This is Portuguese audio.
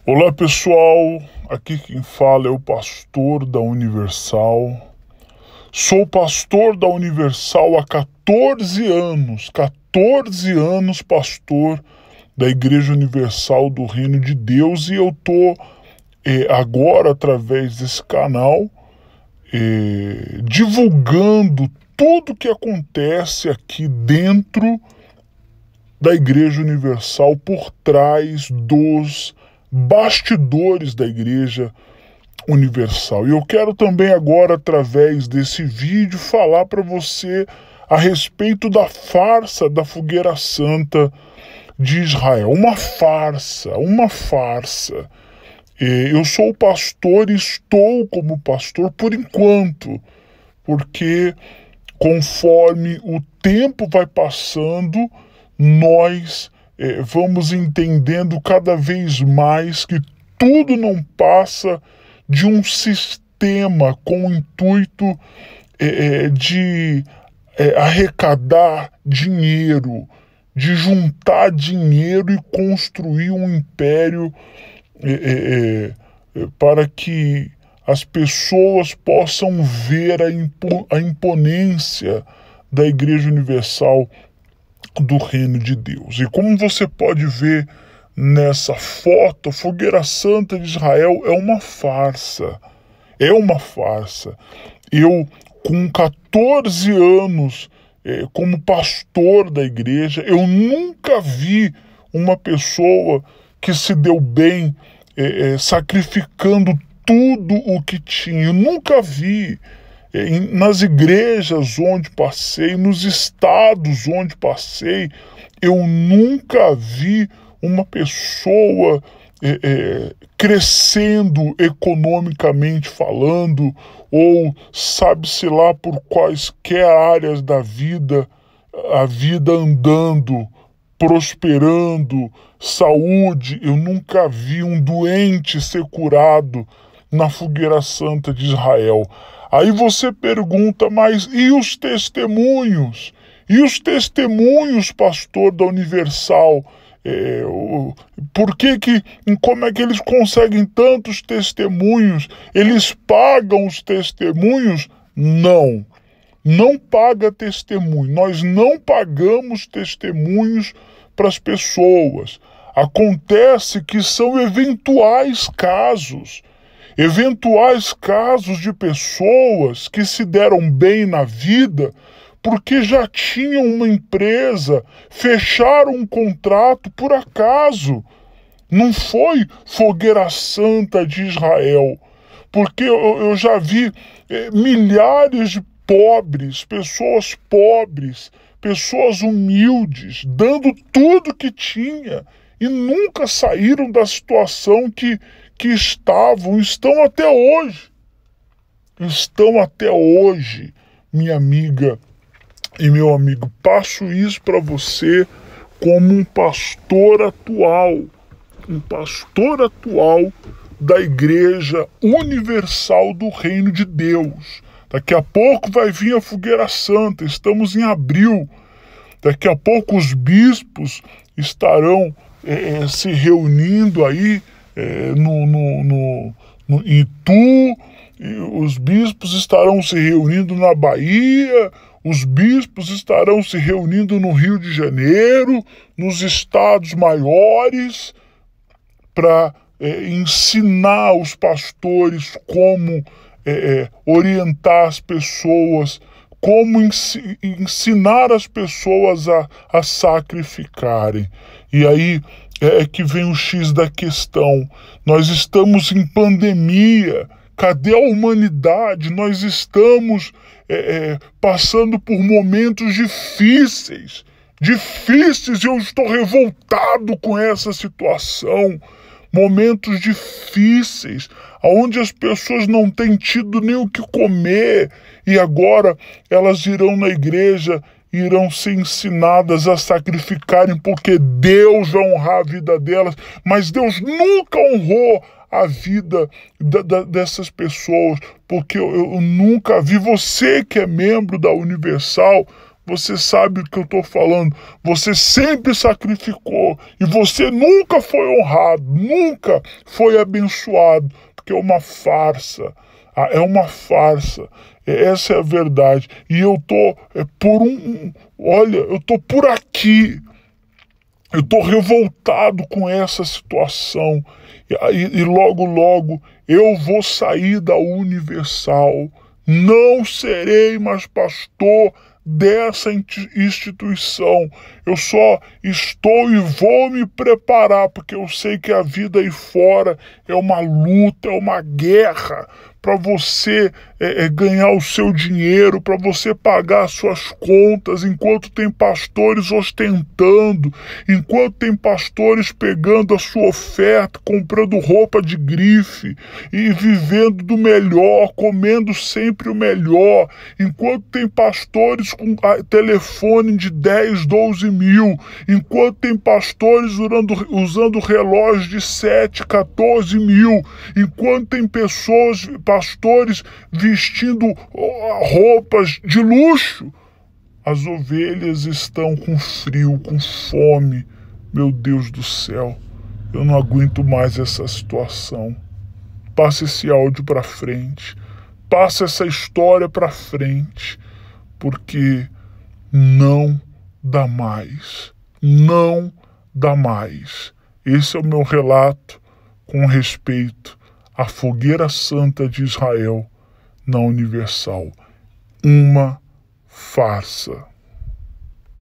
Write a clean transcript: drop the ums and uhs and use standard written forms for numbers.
Olá pessoal, aqui quem fala é o pastor da Universal. Sou pastor da Universal há 14 anos pastor da Igreja Universal do Reino de Deus, e eu estou agora, através desse canal, divulgando tudo que acontece aqui dentro da Igreja Universal, por trás dos bastidores da Igreja Universal. E eu quero também agora, através desse vídeo, falar para você a respeito da farsa da Fogueira Santa de Israel. Uma farsa. Eu sou pastor e estou como pastor por enquanto, porque conforme o tempo vai passando, nós vamos entendendo cada vez mais que tudo não passa de um sistema com o intuito de arrecadar dinheiro, de juntar dinheiro e construir um império para que as pessoas possam ver a imponência da Igreja Universal do Reino de Deus. E como você pode ver nessa foto, a Fogueira Santa de Israel é uma farsa. Eu, com 14 anos como pastor da igreja, eu nunca vi uma pessoa que se deu bem sacrificando tudo o que tinha. Eu nunca vi. Nas igrejas onde passei, nos estados onde passei, eu nunca vi uma pessoa crescendo economicamente falando, ou sabe-se lá por quaisquer áreas da vida, a vida andando, prosperando, saúde. Eu nunca vi um doente ser curado na Fogueira Santa de Israel. Aí você pergunta, mas e os testemunhos? E os testemunhos, pastor da Universal? Como é que eles conseguem tantos testemunhos? Eles pagam os testemunhos? Não paga testemunho. Nós não pagamos testemunhos para as pessoas. Acontece que são eventuais casos de pessoas que se deram bem na vida porque já tinham uma empresa, fecharam um contrato por acaso. Não foi Fogueira Santa de Israel, porque eu já vi milhares de pobres, pessoas humildes, dando tudo que tinha e nunca saíram da situação que estão até hoje, minha amiga e meu amigo. Passo isso para você como um pastor atual da Igreja Universal do Reino de Deus. Daqui a pouco vai vir a Fogueira Santa, estamos em abril. Daqui a pouco os bispos estarão se reunindo aí no Itu, os bispos estarão se reunindo na Bahia, os bispos estarão se reunindo no Rio de Janeiro, nos estados maiores, para ensinar os pastores como orientar as pessoas, como ensinar as pessoas a sacrificarem. E aí é que vem o X da questão. Nós estamos em pandemia. Cadê a humanidade? Nós estamos passando por momentos difíceis, e eu estou revoltado com essa situação. Momentos difíceis, onde as pessoas não têm tido nem o que comer, e agora elas irão na igreja, irão ser ensinadas a sacrificarem, porque Deus vai honrar a vida delas, mas Deus nunca honrou a vida dessas pessoas, porque eu nunca vi. Você que é membro da Universal, você sabe o que eu estou falando. Você sempre sacrificou e você nunca foi honrado, nunca foi abençoado, porque é uma farsa. É uma farsa. Essa é a verdade. E eu tô olha, eu tô por aqui. Eu tô revoltado com essa situação. E logo, logo eu vou sair da Universal. Não serei mais pastor dessa instituição. Eu só estou e vou me preparar, porque eu sei que a vida aí fora é uma luta, é uma guerra para você ganhar o seu dinheiro, para você pagar as suas contas, enquanto tem pastores ostentando, enquanto tem pastores pegando a sua oferta, comprando roupa de grife e vivendo do melhor, comendo sempre o melhor, enquanto tem pastores com telefone de 10, 12 mil, enquanto tem pastores usando relógios de 7, 14 mil, enquanto tem pastores vestindo roupas de luxo, as ovelhas estão com frio, com fome. Meu Deus do céu, eu não aguento mais essa situação. Passa esse áudio para frente, passa essa história para frente, porque não dá mais, não dá mais. Esse é o meu relato com respeito à Fogueira Santa de Israel na Universal. Uma farsa.